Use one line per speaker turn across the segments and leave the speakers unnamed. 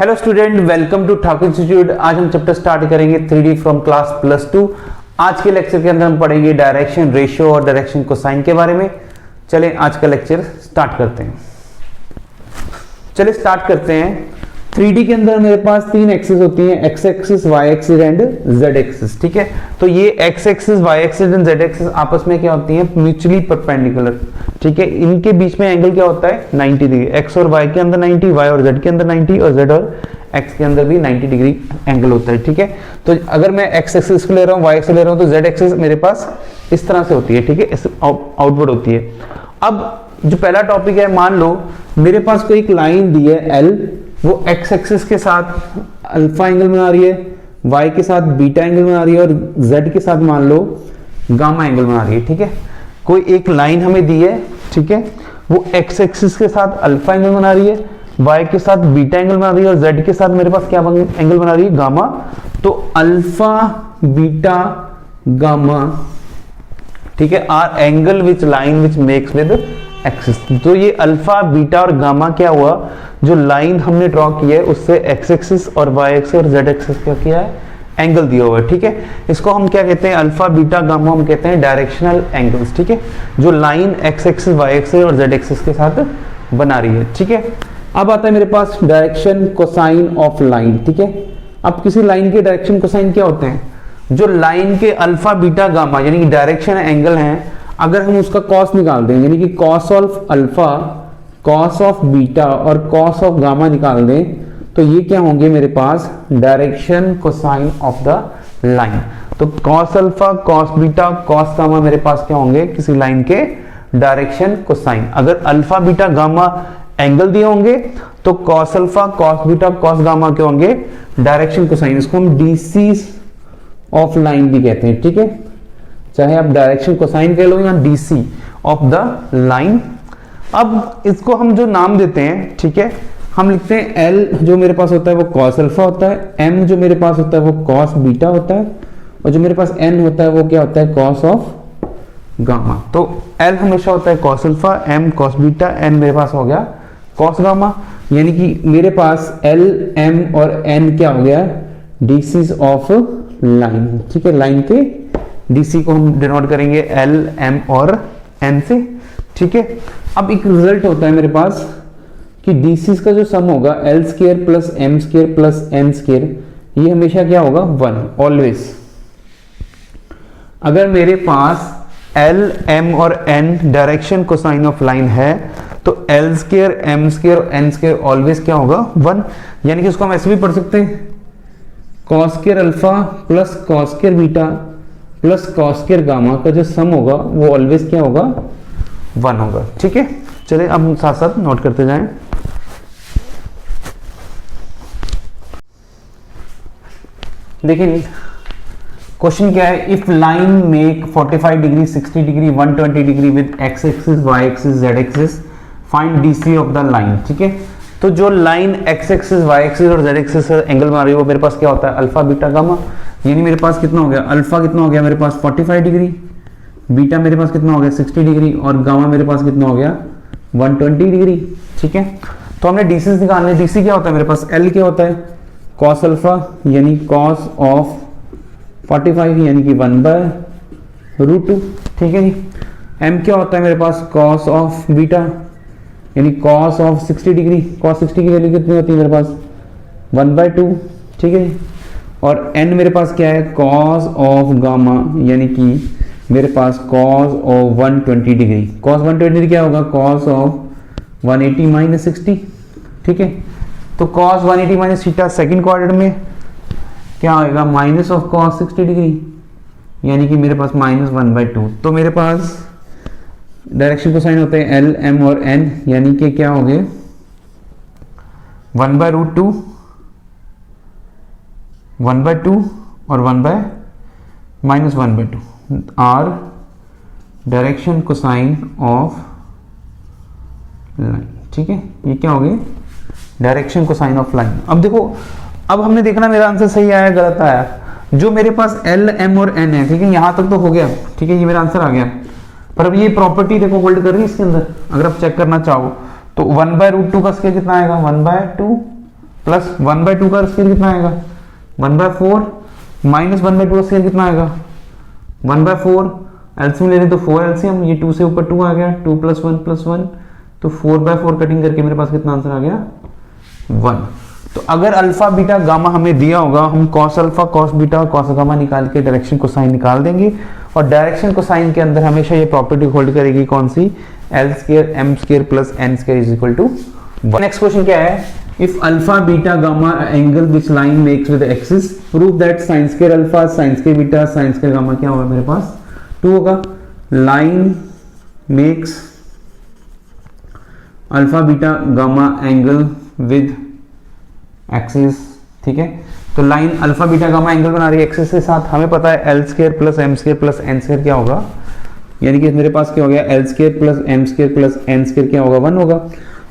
Hello student, welcome to Thakur institute. आज हम chapter start करेंगे 3D फ्रॉम क्लास +2। आज के लेक्चर के अंदर हम पढ़ेंगे डायरेक्शन रेशियो और डायरेक्शन कोसाइन के बारे में। चलें आज का लेक्चर स्टार्ट करते हैं। चलिए स्टार्ट करते हैं। 3D के अंदर मेरे पास तीन एक्सिस होती हैं, X axis, Y axis and Z axis. ठीक है, तो ये X axis, Y axis and Z axis आपस में क्या होती हैं? Mutually perpendicular. ठीक है, इनके बीच में एंगल क्या होता है? 90 डिग्री। एक्स और वाई के अंदर 90, वाई और जेड के अंदर 90 और जेड और एक्स के अंदर भी 90 डिग्री एंगल होता है। ठीक है, तो अगर मैं एक्स एक्सिस को ले रहा हूँ, वाई एक्सिस ले रहा हूँ, तो जेड एक्सिस मेरे पास इस तरह से होती है। ठीक है, आउटवर्ड होती है। अब जो पहला टॉपिक है, मान लो मेरे पास कोई एक लाइन दी है एल, वो एक्स एक्सिस के साथ अल्फा एंगल बना रही है, वाई के साथ बीटा एंगल बना रही है और जेड के साथ मान लो गामा एंगल बना रही है। ठीक है, कोई एक लाइन हमें दी है, ठीक है, वो एक्स एक्सिस के साथ अल्फा एंगल बना रही है, वाई के साथ बीटा एंगल बना रही है और जेड के साथ मेरे पास क्या एंगल बना रही है? गामा। तो अल्फा बीटा गामा, ठीक है, R angle which line which makes with axis. तो ये अल्फा बीटा और गामा क्या हुआ? जो लाइन हमने ड्रॉ की है उससे एक्स एक्सिस और वाई एक्सिस और जेड एक्सिस क्या किया है? एंगल दिया हुआ है। ठीक है, इसको हम क्या कहते हैं? अल्फा बीटा गामा हम कहते हैं डायरेक्शनल एंगल्स। ठीक है, जो line X axis, Y axis और जेड एक्सिस के साथ बना रही है। ठीक है, अब आता है मेरे पास डायरेक्शन कोसाइन ऑफ लाइन। ठीक है, अब किसी लाइन के डायरेक्शन कोसाइन क्या होते हैं? जो लाइन के अल्फा बीटा गामा यानी कि डायरेक्शन एंगल हैं, अगर हम उसका कॉस निकाल दें, यानी कि cos of alpha, cos of beta और कॉस ऑफ गामा निकाल दें, तो ये क्या होंगे मेरे पास? Direction cosine of the line. तो cos alpha, cos beta, cos gamma मेरे पास क्या होंगे? किसी लाइन के डायरेक्शन कोसाइन। अगर अल्फा बीटा गामा एंगल दिए होंगे तो cos alpha, cos beta, cos gamma क्या होंगे? Direction cosine. इसको हम डीसी ऑफ लाइन भी कहते हैं। ठीक है, चाहे आप डायरेक्शन कोसाइन कह लो या डीसी ऑफ द लाइन। अब इसको हम जो नाम देते हैं, ठीक है, हम लिखते हैं एल जो मेरे पास होता है वो कॉस अल्फा होता है, एम जो मेरे पास होता है वो कॉस बीटा होता है और जो मेरे पास एन होता है वो क्या होता है? Cos of gamma. तो एल हमेशा होता है cos alpha, M cos beta, N मेरे पास हो गया कॉस गामा। यानी कि मेरे पास एल, एम और एन क्या हो गया? DCs of line. ठीक है, लाइन के डीसी को हम डिनोट करेंगे एल, एम और एन से। ठीक है, अब एक रिजल्ट होता है मेरे पास कि डीसी का जो सम होगा L square plus M square plus N square, ये हमेशा क्या होगा? 1 ऑलवेज। अगर मेरे पास एल, एम और N direction cosine of line है तो एल स्क्वायर, एम स्क्वायर और एन स्क्वायर ऑलवेज क्या होगा? 1। यानी कि उसको हम ऐसे भी पढ़ सकते हैं, cos square alpha plus cos square beta plus cos square gamma का जो सम होगा वो ऑलवेज क्या होगा? 1 होगा। ठीक है, चलिए अब हम साथ साथ नोट करते जाएं। देखिए क्वेश्चन क्या है? If line make 45 degree, 60 degree, 120 degree with X axis, Y axis, Z axis, find DC of the line. ठीक है, तो जो line X axis, Y axis और जेड एक्सिस से एंगल बना रही है वो मेरे पास क्या होता है? Alpha beta gamma. यानी मेरे पास कितना हो गया? अल्फा कितना हो गया मेरे पास? 45 डिग्री, बीटा मेरे पास कितना हो गया? 60 डिग्री और गामा मेरे पास कितना हो गया? 120 डिग्री। ठीक है, तो हमने डीसी निकालने। डीसी क्या होता है मेरे पास? एल क्या होता है? कॉस अल्फा यानी कॉस ऑफ 45 यानी कि 1/√2। ठीक है जी। एम क्या होता है मेरे पास? कॉस ऑफ बीटा यानी कॉस ऑफ 60 डिग्री। कॉस 60 की वैल्यू कितनी होती है मेरे पास? 1/2। ठीक है जी। और एन मेरे पास क्या है? कॉस ऑफ गामा यानी कि मेरे पास cos of 120 degree. Cos 120 degree क्या होगा? Cos of 180 minus 60। ठीक है, तो cos 180 minus theta second quadrant में क्या आएगा? माइनस ऑफ कॉस 60 डिग्री यानी कि मेरे पास -1/2। तो मेरे पास डायरेक्शन कोसाइन होते हैं एल, एम और एन, यानी कि क्या हो गए? 1/√2, 1/2 और -1/2 are direction cosine of line. ठीक है, ये क्या हो गए? Direction cosine of line. अब देखो, अब हमने देखना मेरा आंसर सही आया गलत आया। जो मेरे पास एल, एम और एन है, ठीक है, यहां तक तो हो गया। ठीक है, ये मेरा आंसर आ गया। पर अब ये प्रॉपर्टी देखो होल्ड कर रही है इसके अंदर। अगर आप चेक करना चाहो तो 1/√2 का स्क्वायर कितना आएगा? 1/2 प्लस 1/2 का स्केयर कितना आएगा 1/4 माइनस 1/2 का स्केयर कितना आएगा 1/4। एलसीएम ले लें तो 4 एलसीएम, ये 2 से ऊपर 2 आ गया, 2 + 1 + 1, तो 4/4 कटिंग करके मेरे पास कितना आंसर आ गया 1। तो अगर अल्फा बीटा गामा हमें दिया होगा, हम कॉस अल्फा कॉस बीटा और कॉस गामा निकाल के डायरेक्शन कोसाइन निकाल देंगे। और डायरेक्शन कोसाइन के अंदर हमेशा ये प्रॉपर्टी होल्ड करेगी, कौन सी, L² M² + N² = 1। Next question क्या है, if alpha beta gamma angle which line makes with axis prove that sin² alpha sin² beta sin² gamma क्या होगा मेरे पास 2 होगा। Line makes alpha beta gamma angle with axis, ठीक है। तो line alpha beta gamma angle बना रही है एक्सिस के साथ, हमें पता है L² + M² + N² क्या होगा, यानी कि मेरे पास क्या हो गया L² + M² + N² क्या होगा 1 होगा।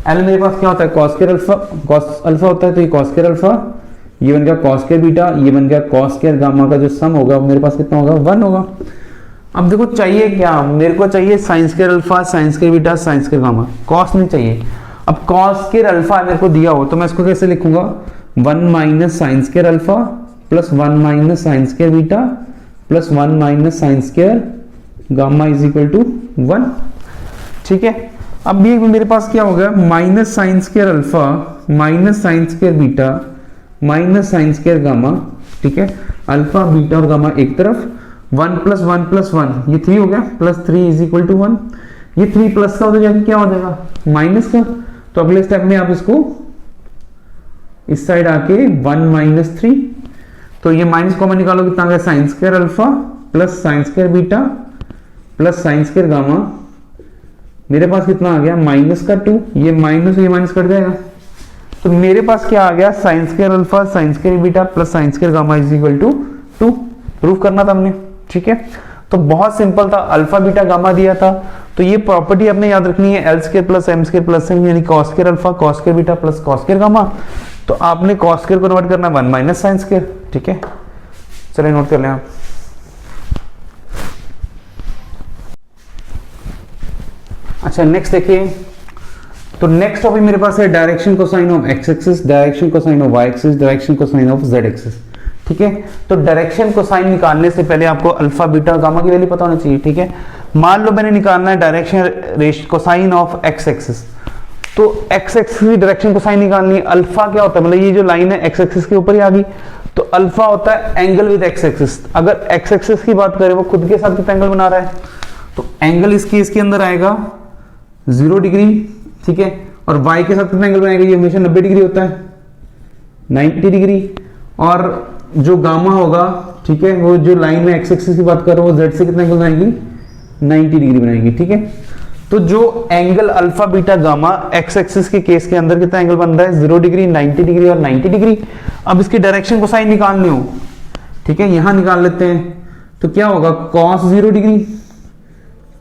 L मेरे पास क्या होता है cos² अल्फा, cos अल्फा होता है, तो ये cos² अल्फा, ये बन गया cos² बीटा, ये बन गया cos² गामा का जो सम होगा मेरे पास कितना होगा 1 होगा। अब देखो चाहिए क्या, मेरे को चाहिए sin² alpha sin² beta sin² gamma, cos नहीं चाहिए। अब cos² अल्फा मेरे को दिया हो तो मैं इसको कैसे लिखूंगा 1 - sin² alpha + 1 - sin² beta + 1 - sin² gamma = 1, ठीक है। अब ये मेरे पास क्या हो गया -sin² alpha -sin² beta -sin² gamma, ठीक है। अल्फा बीटा और गामा एक तरफ, 1 + 1 + 1 ये 3 हो गया, +3 = 1। ये 3 प्लस का हो जाएगा क्या हो जाएगा माइनस का, तो अगले स्टेप में आप इसको इस साइड आके 1 - 3, तो ये माइनस कॉमन निकालो कितना आ गया sin² alpha + sin² beta + sin² gamma, मेरे पास कितना आ गया -2, ये माइनस कट जाएगा, तो मेरे पास क्या आ गया sin² alpha sin² beta + sin² gamma = 2। Prove करना था हमने, ठीक है। तो बहुत सिंपल था, अल्फा बीटा गामा दिया था, तो ये प्रॉपर्टी आपने याद रखनी है L² + M² + N, यानी cos² alpha cos² beta + cos² gamma. तो आपने cos² कन्वर्ट करना 1 - sin², ठीक है। चलिए नोट कर लें आप। अच्छा नेक्स्ट देखिए, तो नेक्स्ट टॉपिक मेरे पास है direction cosine of x axis, direction cosine of y axis, direction cosine of z axis, ठीक है। तो डायरेक्शन कोसाइन निकालने से पहले आपको अल्फा बीटा गामा की वैल्यू पता होना चाहिए, ठीक है। मान लो मैंने निकालना है direction cosine of x axis, तो x एक्सिस की डायरेक्शन कोसाइन निकालनी है। अल्फा क्या होता है, मतलब ये जो लाइन है x एक्सिस के ऊपर ही आ गई, तो अल्फा होता है एंगल विद x एक्सिस। अगर x एक्सिस की बात करें वो खुद के साथ कितना एंगल बना रहा है, तो एंगल इस केस के अंदर आएगा 0 डिग्री, ठीक है। और y के साथ कितना एंगल बनाएगा, ये हमेशा 90 डिग्री होता है 90 डिग्री। और जो गामा होगा, ठीक है, वो जो लाइन में x एक्सिस की बात कर रहा हूँ वो z से कितना एंगल बनाएगी 90 डिग्री बनाएगी, ठीक है। तो जो angle alpha beta gamma x axis के केस के अंदर कितना एंगल बन रहा है 0 डिग्री 90 डिग्री और 90 डिग्री। अब इसकी डायरेक्शन कोसाइन निकालनी हो, ठीक है, यहां निकाल लेते हैं, तो क्या होगा cos 0 degree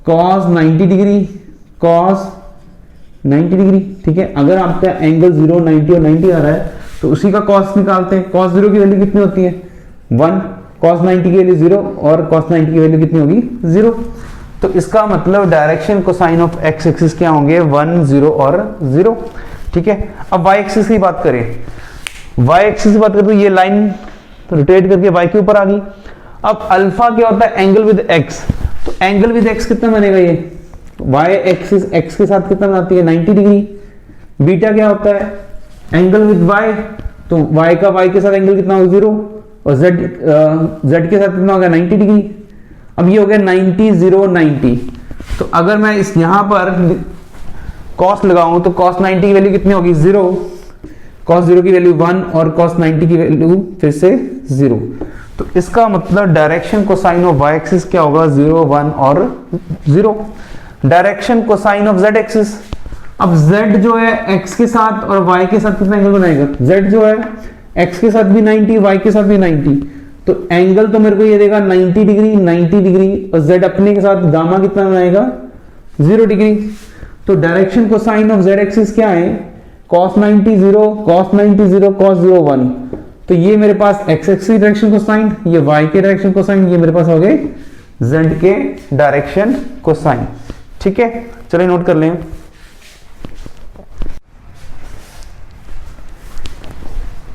cos 90 degree cos 90 degree, ठीक है। अगर आपका एंगल 0 90 और 90 आ रहा है तो उसी का cos निकालते हैं। cos 0 की वैल्यू कितनी होती है 1, cos 90 की वैल्यू 0 और cos 90 की वैल्यू कितनी होगी 0। तो इसका मतलब direction cosine of x axis क्या होंगे 1 0 और 0, ठीक है। अब y एक्सिस की बात करें, y एक्सिस की बात करें तो ये लाइन रोटेट करके y के ऊपर आ गई। अब अल्फा क्या होता है एंगल विद x, तो एंगल विद x कितना बनेगा, ये y एक्सिस x के साथ कितना बनाती है 90 डिग्री। बीटा क्या होता है एंगल विद y, तो y का y के साथ एंगल कितना होगा 0 और z के साथ कितना होगा 90 डिग्री। अब ये हो गया 90 0 90, तो अगर मैं इस यहां पर cos लगाऊं तो cos 90 की वैल्यू कितनी होगी 0, cos 0 की वैल्यू 1 और cos 90 की वैल्यू फिर से 0। तो इसका मतलब direction cosine of y axis क्या होगा 0 1 और 0। Direction cosine of z axis, अब z जो है x के साथ और y के साथ कितना एंगल बनाएगा, z जो है x के साथ भी 90 y के साथ भी 90, तो एंगल तो मेरे को ये देगा 90 डिग्री 90 डिग्री और z अपने के साथ गामा कितना बनाएगा 0 डिग्री। तो direction cosine of z axis क्या है cos 90 0 cos 90 0 cos 0 1, तो ये मेरे पास x एक्सिस की डायरेक्शन कोसाइन, ये y के डायरेक्शन कोसाइन, ये मेरे पास हो गए z के डायरेक्शन कोसाइन, ठीक है। चलिए नोट कर लें।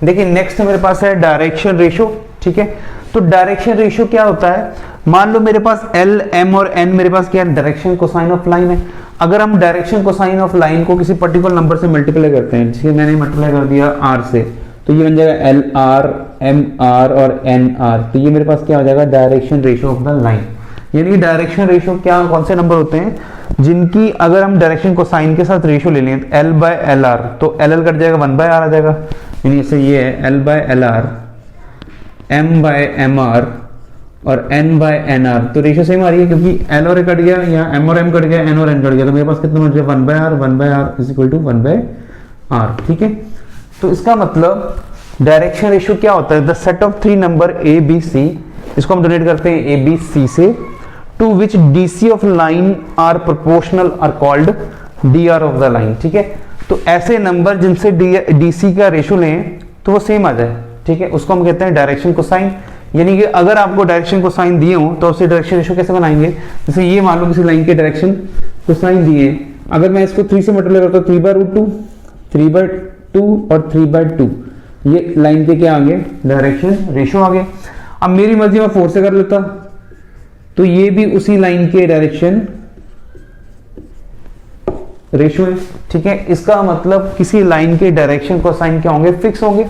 देखिए नेक्स्ट मेरे पास है डायरेक्शन रेशो, ठीक है। तो डायरेक्शन रेशो क्या होता है, मान लो मेरे पास एल एम और एन मेरे पास क्या है, डायरेक्शन कोसाइन ऑफ लाइन है। अगर हम डायरेक्शन कोसाइन ऑफ लाइन को किसी पर्टिकुलर नंबर से मल्टीप्लाई करते हैं, जैसे मैंने मल्टीप्लाई कर दिया आर से, तो ये बन जाएगा एल आर एम आर और एन आर, तो ये मेरे पास क्या हो जाएगा, direction ratio of the line. यानी कि डायरेक्शन रेशो क्या, कौन से नंबर होते हैं जिनकी अगर हम डायरेक्शन कोसाइन के साथ रेशो ले लें, तो एल बाय एल आर, तो एल एल कट जाएगा, 1 बाय आर आ जाएगा। यानी जैसे ये है L by L R, M by M R और एन बाय एन आर, तो रेशो सेम आ रही है क्योंकि एल और ए कट गया, या एम और एम कट गया, एन और एन कट गया, तो मेरे पास कितना बच गया, 1 by R is equal to 1 by R, ठीक है। तो इसका मतलब डायरेक्शन रेशो क्या होता है, the set of 3 number A B C, इसको हम डोनेट करते हैं ए बी सी से, to which D C of line are proportional are called D R of the line, ठीक है। तो ऐसे नंबर जिनसे डी सी का रेशो लें तो वो सेम आ जाए, ठीक है, उसको हम कहते हैं डायरेक्शन कोसाइन। यानी कि अगर आपको डायरेक्शन कोसाइन दिए हो तो उससे डायरेक्शन रेशो कैसे बनाएंगे, जैसे ये मान लो किसी लाइन के डायरेक्शन कोसाइन दिए, अगर मैं इसको 3 से मल्टीप्लाई करता हूँ, 3/√2, 3/2 और 3/2, ये लाइन के क्या आ गए, डायरेक्शन रेशो आ गए। अब मेरी मर्जी में 4 से कर लेता, तो ये भी उसी लाइन के डायरेक्शन रेशो है, ठीक है। इसका मतलब किसी लाइन के डायरेक्शन कोसाइन क्या होंगे, फिक्स होंगे,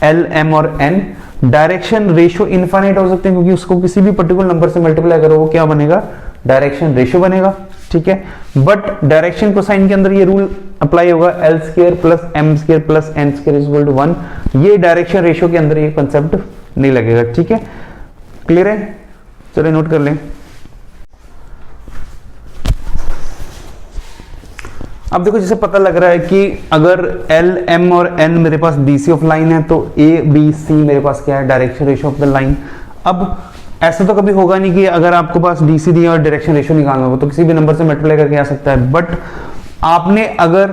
एल एम और एन। डायरेक्शन रेशो इनफाइनाइट हो सकते हैं क्योंकि उसको किसी भी पर्टिकुलर नंबर से मल्टीप्लाई करो वो क्या बनेगा, डायरेक्शन रेशो बनेगा, ठीक है। बट डायरेक्शन कोसाइन के अंदर ये रूल अप्लाई होगा, L square plus M square plus N square is equal to 1। ये डायरेक्शन रेशो के अंदर ये कंसेप्ट नहीं लगेगा, ठीक है। क्लियर है, चलिए नोट कर लें। अब देखो जैसे पता लग रहा है कि अगर एल एम और एन मेरे पास डीसी ऑफ लाइन है, तो ए बी सी मेरे पास क्या है, direction ratio of the line. अब ऐसा तो कभी होगा नहीं कि अगर आपको पास डीसी दिया और डायरेक्शन रेशो निकालना हो तो किसी भी नंबर से मल्टीप्लाई करके आ सकता है, बट आपने अगर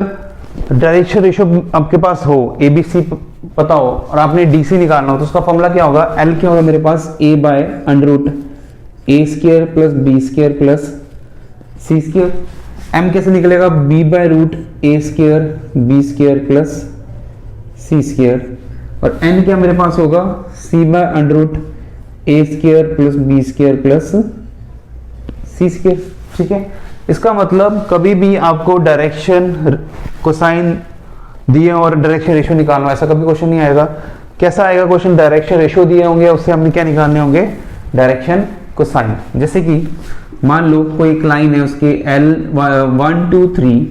डायरेक्शन रेशो आपके पास हो, ए बी सी पता हो और आपने डीसी निकालना हो, तो उसका फॉर्मूला क्या होगा, एल क्या होगा मेरे पास, A by under A square plus B square plus C square. M कैसे निकलेगा, B by root A square B square plus C square, और एन क्या मेरे पास होगा, C by under root A square plus B square plus C square, ठीक है। इसका मतलब कभी भी आपको डायरेक्शन कोसाइन दिए और डायरेक्शन रेशो निकालना, ऐसा कभी क्वेश्चन नहीं आएगा। कैसा आएगा क्वेश्चन, डायरेक्शन रेशो दिए होंगे, उससे हमने क्या निकालने होंगे, डायरेक्शन कोसाइन। जैसे कि मान लो कोई एक लाइन है, उसके L 1 2 3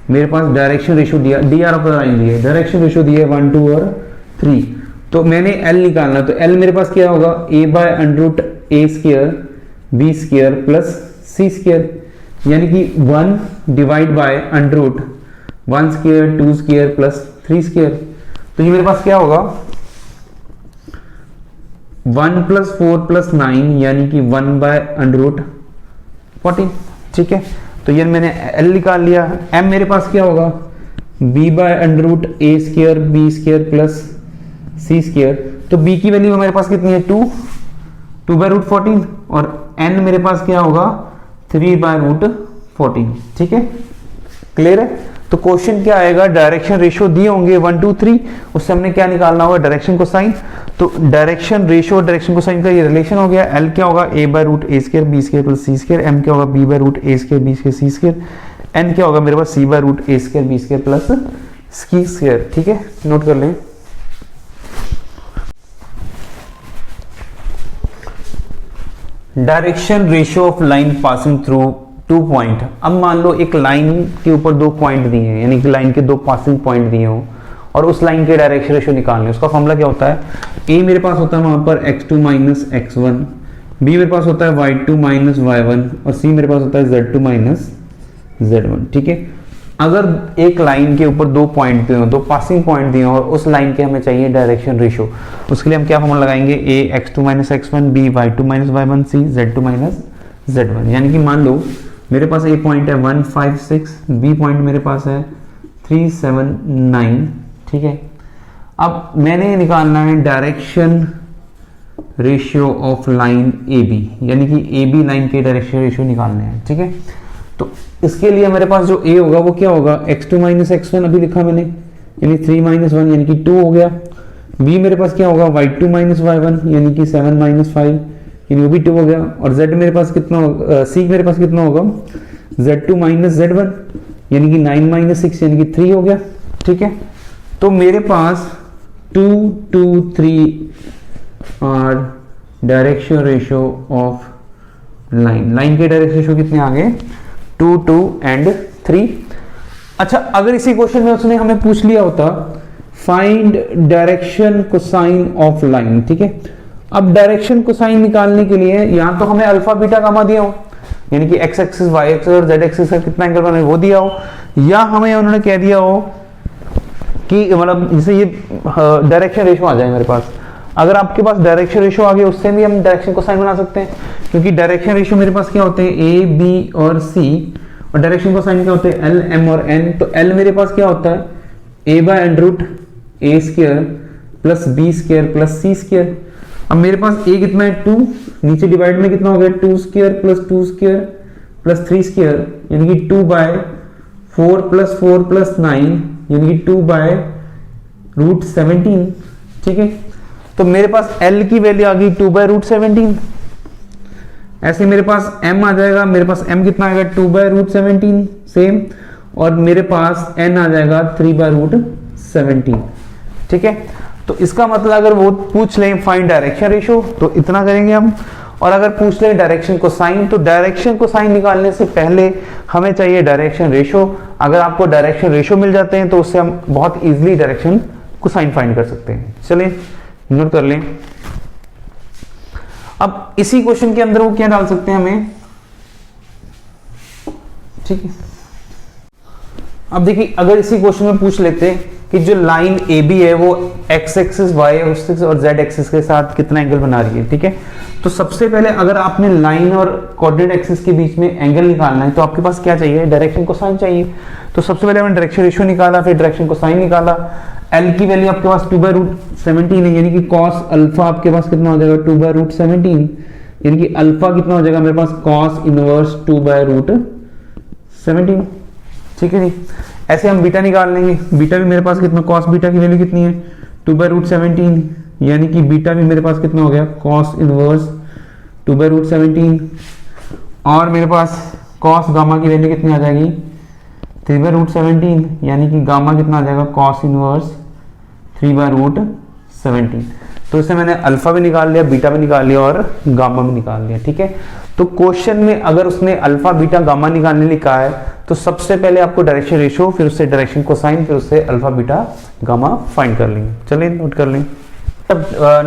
मेरे पास डायरेक्शन रेशो दिया, D R of the line दिया, डायरेक्शन रेशो दिया 1 2 और 3, तो मैंने L निकालना, तो L मेरे पास क्या होगा, a by under root A square B square plus C square, यानी कि 1 divide by under root 1 square 2 square plus 3 square. तो ये मेरे पास क्या होगा, 1 + 4 + 9 यानी कि 1 बाय अंडर रूट 14, ठीक है। तो ये मैंने L निकाल लिया। M मेरे पास क्या होगा, b by under root A square B square plus C square, तो b की वैल्यू मेरे पास कितनी है, 2 बाय रूट 14, और n मेरे पास क्या होगा, 3 बाय रूट 14, ठीक है। क्लियर है। तो क्वेश्चन क्या आएगा, डायरेक्शन रेशो दिए होंगे 1 2 3, उससे हमने क्या निकालना होगा, डायरेक्शन कोसाइन। तो डायरेक्शन रेशो और डायरेक्शन कोसाइन का ये रिलेशन हो गया। एल क्या होगा, a by root A square B square plus C square, M क्या होगा, b by root A square B square C square, N क्या होगा मेरे पास, c by root A square B square plus C square, ठीक है। Note कर लें। Direction ratio of line passing through 2 point. अब मान लो एक लाइन के ऊपर 2 पॉइंट दिए हैं, यानी कि लाइन के 2 पासिंग पॉइंट दिए हो और उस लाइन के डायरेक्शन रेशो निकालने, उसका फॉर्मूला क्या होता है, ए मेरे पास होता है वहां पर x2 माइनस x1, बी मेरे पास होता है y2 माइनस y1 और सी मेरे पास होता है z2 माइनस z1, ठीक है। अगर एक लाइन के ऊपर 2 पॉइंट दिए हो, 2 पासिंग पॉइंट दिए हो और उस लाइन के हमें चाहिए डायरेक्शन रेशो, उसके लिए हम क्या फॉर्मूला लगाएंगे, a x2 minus x1, b y2 minus y1, c z2 minus z1। यानी कि मान लो मेरे पास ए पॉइंट है 1 5 6, बी पॉइंट मेरे पास है 3 7 9, ठीक है। अब मैंने निकालना है direction ratio of line A B, यानी कि ए बी लाइन के डायरेक्शन रेशियो निकालने हैं, ठीक है। तो इसके लिए मेरे पास जो ए होगा वो क्या होगा, x2 माइनस x1 अभी लिखा मैंने, यानी 3 माइनस 1 यानी कि 2 हो गया। बी मेरे पास क्या होगा y2 माइनस y1 यानी कि 7 माइनस 5 यानी वो भी 2 हो गया। और z मेरे पास कितना होगा, सी मेरे पास कितना होगा z2 माइनस z1 यानी कि 9 माइनस 6 यानी कि 3 हो गया। ठीक है, तो मेरे पास 2 2 3 are direction ratio of line. Line के डायरेक्शन रेशियो कितने आ गए 2 2 एंड 3। अच्छा, अगर इसी क्वेश्चन में उसने हमें पूछ लिया होता find direction cosine of line. ठीक है, अब डायरेक्शन कोसाइन निकालने के लिए या तो हमें अल्फा बीटा गामा दिया हो, यानी कि एक्स एक्सिस वाई एक्सिस और जेड एक्सिस का कितना एंगल बने वो दिया हो, या हमें उन्होंने कह दिया हो कि मतलब जैसे ये डायरेक्शन रेशियो आ जाए मेरे पास। अगर आपके पास डायरेक्शन रेशियो आ गया उससे भी हम डायरेक्शन कोसाइन बना सकते हैं, क्योंकि डायरेक्शन रेशियो मेरे पास क्या होते हैं ए बी और सी, और डायरेक्शन कोसाइन क्या होते हैं एल एम और एन। तो एल मेरे पास क्या होता है A by under root A square plus B square plus C square. अब मेरे पास ए कितना है 2, नीचे डिवाइड में कितना हो गया 2 square plus 2 square plus 3 square यानी कि 2 बाय 4 प्लस 4 प्लस 9 यानी कि 2 बाय रूट 17। ठीक है, तो मेरे पास L की वैल्यू आ गई 2 बाय रूट 17। ऐसे मेरे पास M आ जाएगा, मेरे पास M कितना आएगा 2 बाय रूट 17 सेम, और मेरे पास N आ जाएगा 3 बाय रूट 17। ठीक है, तो इसका मतलब अगर वो पूछ लें फाइंड डायरेक्शन रेशियो तो इतना करेंगे हम, और अगर पूछ लें डायरेक्शन कोसाइन तो डायरेक्शन कोसाइन निकालने से पहले हमें चाहिए डायरेक्शन रेशियो। अगर आपको डायरेक्शन रेशियो मिल जाते हैं तो उससे हम बहुत इजीली डायरेक्शन कोसाइन फाइंड कर सकते हैं। चलिए नोट कर लें। अब इसी क्वेश्चन के अंदर वो क्या डाल सकते हैं हमें, ठीक है। अब देखिए, अगर इसी क्वेश्चन में पूछ लेते कि जो लाइन ए बी है वो एक्स एक्सिस वाई एक्सिस और जेड एक्सिस के साथ कितना एंगल बना रही है। ठीक है, तो सबसे पहले अगर आपने लाइन और कोऑर्डिनेट एक्सिस के बीच में एंगल निकालना है तो आपके पास क्या चाहिए डायरेक्शन कोसाइन चाहिए। तो सबसे पहले हमने डायरेक्शन रेशियो निकाला, फिर डायरेक्शन कोसाइन निकाला। एल की वैल्यू आपके पास 2 बाय रूट 17 है, यानी कि कॉस अल्फा आपके पास कितना हो जाएगा 2 बाय रूट 17, यानी कि अल्फा कितना हो जाएगा मेरे पास कॉस इनवर्स 2 बाय रूट 17। ठीक है जी, ऐसे हम बीटा निकाल लेंगे। बीटा भी मेरे पास कितना, कॉस बीटा की वैल्यू कितनी है 2 बाय रूट 17, यानी कि बीटा भी मेरे पास कितना हो गया कॉस इनवर्स 2 बाय रूट 17, और मेरे पास कॉस गामा की वैल्यू कितनी आ जाएगी 3 बाय रूट 17, यानी कि गामा कितना आ जाएगा कॉस इनवर्स 3 बाय रूट 17। तो इससे मैंने अल्फा भी निकाल लिया, बीटा भी निकाल लिया और गामा भी निकाल लिया। ठीक है, तो क्वेश्चन में अगर उसने अल्फा बीटा गामा निकालने लिखा है तो सबसे पहले आपको डायरेक्शन रेशियो, फिर उससे डायरेक्शन कोसाइन, फिर उससे अल्फा बीटा गामा फाइंड कर लेंगे। चलिए नोट कर लें।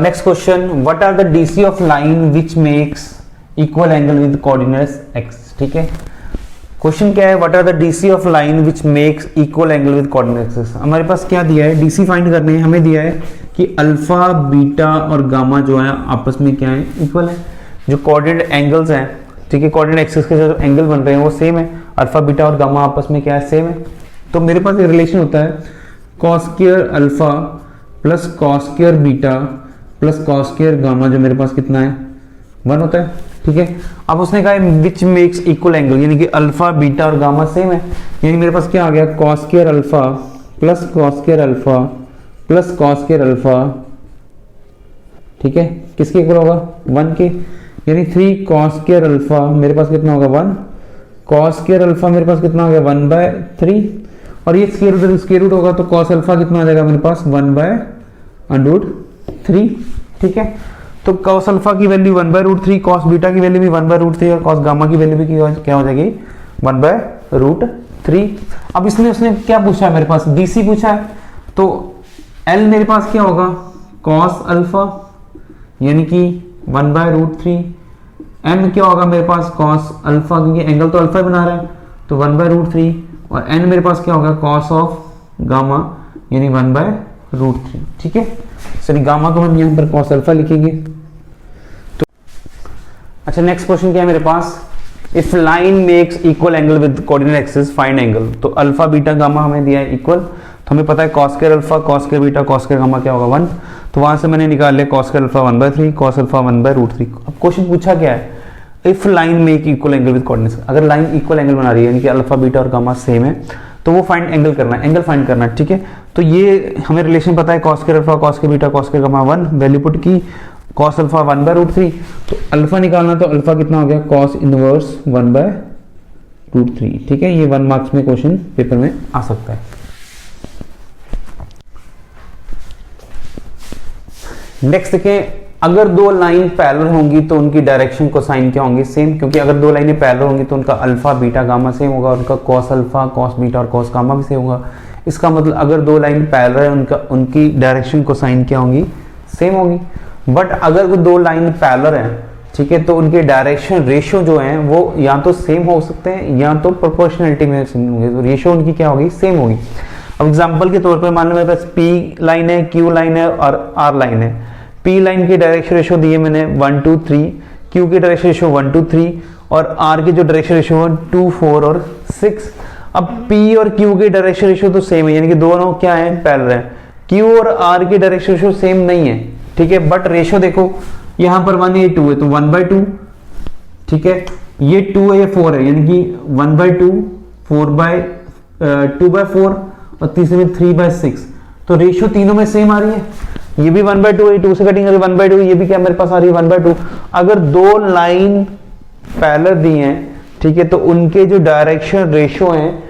Next question, what are the DC of line which makes equal angle with coordinates X. ठीक है, क्वेश्चन क्या है, what are the DC of line which makes equal angle with coordinates X. हमारे पास क्या दिया है, डीसी फाइंड करने हैं, हमें दिया है कि अल्फा बीटा और गामा जो है आपस में क्या है इक्वल है। जो कोऑर्डिनेट एंगल्स हैं, ठीक है, कोऑर्डिनेट एक्सिस के जो एंगल बन रहे हैं वो सेम है, अल्फा बीटा और गामा आपस में क्या है सेम है। तो मेरे पास एक रिलेशन होता है cos square alpha plus cos square beta plus cos square gamma, जो मेरे पास कितना है 1 होता है। ठीक है, अब उसने कहा विच मेक्स इक्वल एंगल, यानी कि अल्फा बीटा और गामा सेम है, यानी मेरे पास क्या आ गया cos square alpha plus cos square alpha plus cos square alpha. ठीक है, किसके इक्वल होगा 1 के, यानी 3 कॉस स्क्वायर अल्फा मेरे पास कितना होगा 1, कॉस स्क्वायर अल्फा मेरे पास कितना हो गया 1/3, और ये स्क्वायर रूट होगा तो कॉस अल्फा कितना आ जाएगा मेरे पास 1/√3। ठीक है, तो कॉस अल्फा की वैल्यू 1/√3, कॉस बीटा की वैल्यू भी 1/√3 और कॉस गामा की वैल्यू भी क्या हो जाएगी 1/√3। अब इसने उसने क्या पूछा है मेरे पास डीसी पूछा है, तो एल मेरे पास क्या होगा कॉस अल्फा यानी कि 1/√3, एम क्या होगा मेरे पास कॉस अल्फा, क्योंकि एंगल तो अल्फा बना रहा है तो 1/√3, और एन मेरे पास क्या होगा कॉस ऑफ गामा यानी 1/√3। ठीक है, सॉरी गामा को हम यहाँ पर कॉस अल्फा लिखेंगे। तो अच्छा, नेक्स्ट क्वेश्चन क्या है मेरे पास, if line makes equal angle with coordinate axis find angle. तो अल्फा बीटा गामा हमें दिया है इक्वल, तो हमें पता है cos square alpha cos square beta cos square gamma क्या होगा 1, तो वहां से मैंने निकाल लिया cos square alpha 1/3 cos alpha 1/√3। अब क्वेश्चन पूछा क्या है, if line make equal angle with coordinates, अगर लाइन इक्वल एंगल बना रही है यानी कि अल्फा बीटा और गामा सेम है तो वो फाइंड एंगल करना है, एंगल फाइंड करना है, ठीक है। तो ये हमें रिलेशन पता है कॉस के अल्फा कॉस के बीटा कॉस के गामा 1, वैल्यू पुट की कॉस अल्फा 1/√3, तो अल्फा निकालना, तो अल्फा कितना हो गया कॉस इनवर्स 1/√3, ठीक है। ये 1 मार्क्स में क्वेश्चन पेपर में आ सकता है। नेक्स्ट देखें, अगर दो लाइन पैरेलल होंगी तो उनकी डायरेक्शन कोसाइन क्या होंगी, सेम, क्योंकि अगर दो लाइनें पैरेलल होंगी तो उनका अल्फा बीटा गामा सेम होगा, उनका कॉस अल्फा कॉस बीटा और कॉस गामा भी सेम होगा। इसका मतलब अगर दो लाइन पैरेलल है उनकी डायरेक्शन कोसाइन क्या होंगी, सेम होगी। बट अगर वो दो लाइन पैरेलल है, ठीक है, तो उनके डायरेक्शन रेशियो जो है वो या तो सेम हो सकते हैं या तो प्रोपोर्शनलिटी में सेम होंगे, तो रेशियो उनकी क्या होगी, सेम होगी। अब एग्जांपल के तौर पर मान लो मेरे पास पी लाइन है, क्यू लाइन है और आर लाइन है। पी लाइन की डायरेक्शन रेशियो दिए मैंने 1 2 3, क्यू की डायरेक्शन रेशियो 1 2 3 और आर की जो डायरेक्शन रेशियो है 2 4 और 6। अब पी और क्यू की डायरेक्शन रेशियो तो सेम है, यानी कि दोनों क्या है, पैरेलल है। क्यू और आर की डायरेक्शन रेशियो सेम नहीं है, ठीक है, बट रेशियो देखो यहां पर 1 ये 2 है तो 1/2, ठीक है, ये 2 है ये 4 है, यानी कि 1/2 2/4 और तीसरे में 3/6, तो रेशियो तीनों में सेम आ रही है। ये भी 1/2 है, 2 से कटिंग करके 1/2, ये भी क्या मेरे पास आ रही है 1/2। अगर दो लाइन पैरेलल दी हैं, ठीक है, तो उनके जो डायरेक्शन रेशियो हैं,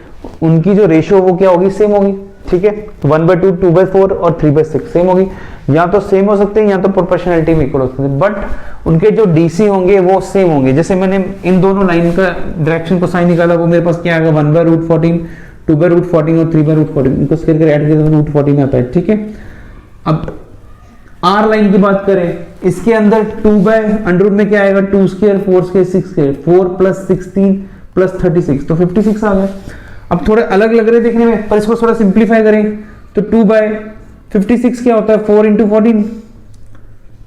उनकी जो रेशियो वो क्या होगी, सेम होगी, ठीक है। 1/2 2/4 और 3/6 सेम होगी, या तो सेम हो सकते हैं या तो प्रोपोर्शनलिटी में इक्वल हो सकते हैं, बट उनके जो डीसी होंगे वो सेम होंगे। जैसे मैंने इन दोनों लाइन का डायरेक्शन को साइन निकाला, वो मेरे पास क्या आएगा 1/√14 2/√14 और 3/√14, इनको स्क्वायर करके ऐड करके √14 आता है, ठीक है। अब आर लाइन की बात करें, इसके अंदर 2/√, में क्या आएगा 2 स्क्वायर 4 स्क्वायर 6 स्क्वायर 4 + 16 + 36, तो 56 आ गया। अब थोड़े अलग लग रहे देखने में, पर इसको थोड़ा सिंप्लीफाई करें तो 2/56 क्या होता है 4 × 14,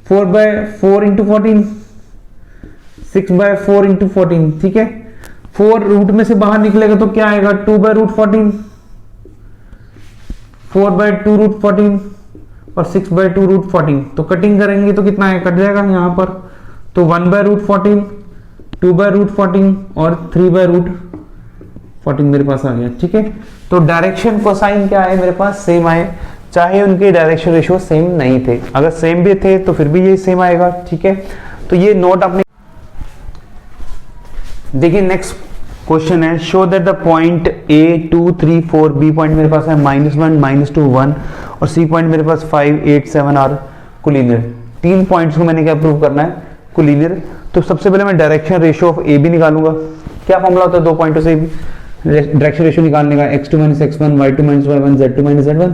4/4 × 14, 6/4 × 14, ठीक है। 4 रूट में से बाहर निकलेगा तो क्या आएगा 2/√14, 4/2√14 और 6/2√14, तो कटिंग करेंगे तो कितना है, कट जाएगा यहाँ पर, तो 1/√14 2/√14 और 3/√14 मेरे पास आ गया, ठीक है। तो डायरेक्शन कोसाइन क्या है मेरे पास, सेम आए, चाहे उनके डायरेक्शन रेशियो सेम नहीं थे। अगर सेम भी थे तो फिर भी ये सेम आएगा, ठीक है। तो ये नोट आपने देखिए। नेक्स्ट क्वेश्चन है, show that the point A 2 3 4 B point मेरे पास है -1 -2 1 और सी पॉइंट मेरे पास 5 8 7 आर कोलिनियर। तीन पॉइंट्स को मैंने क्या प्रूव करना है, कोलिनियर। तो सबसे पहले मैं direction ratio of A B निकालूंगा। क्या फॉर्मूला होता है दो पॉइंटों से डायरेक्शन रेशियो निकालने का, x2 - x1 y2 - y1 z2 - z1,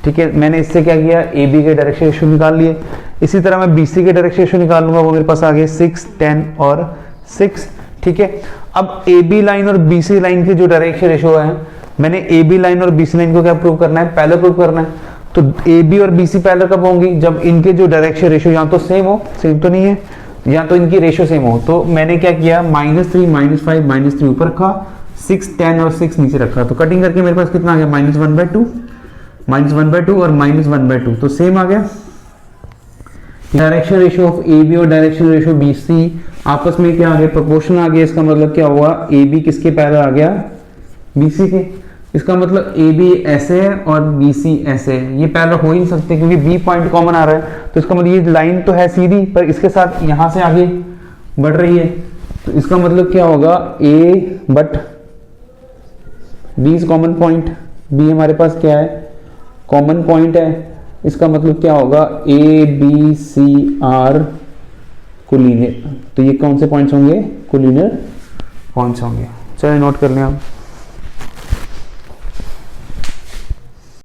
ठीक है। मैंने इससे क्या किया, ए बी के डायरेक्शन रेशियो निकाल लिए। इसी तरह मैं बी सी के डायरेक्शन रेशियो निकाल लूंगा, वो मेरे पास आ गए 6 10 और 6, ठीक है। अब ए बी लाइन और बी सी लाइन की जो डायरेक्शन रेशियो है, मैंने ए बी लाइन और बी सी लाइन को क्या प्रूव करना है, पहले प्रूव करना है। तो ए बी और बी सी पैरेलल कब होंगी, जब इनके जो डायरेक्शन रेशियो या तो सेम हो, सेम तो नहीं है, या तो इनकी रेशियो सेम हो। तो मैंने क्या किया, -3 -5 -3 ऊपर रखा, 6 10 और 6 नीचे रखा, तो कटिंग करके मेरे पास कितना आ गया -1/2 और -1/2, तो सेम आ गया। Direction ratio of A B और डायरेक्शन रेशियो बी सी आपस में क्या आ गया, प्रोपोर्शन आ गया। इसका मतलब क्या हुआ, ए बी किसके पैरेलल आ गया, बी सी के। इसका मतलब ए बी ऐसे है और बी सी ऐसे है, ये पैरेलल हो ही नहीं सकते क्योंकि बी पॉइंट कॉमन आ रहा है। तो इसका मतलब ये लाइन तो है सीधी, पर इसके साथ यहां से आगे बढ़ रही है, तो इसका मतलब क्या होगा, A but B is common point, B हमारे पास क्या है, कॉमन पॉइंट है। इसका मतलब क्या होगा, A B C are collinear. तो ये कौन से पॉइंट्स होंगे, कोलिनियर पॉइंट्स होंगे। चलिए नोट कर लें आप।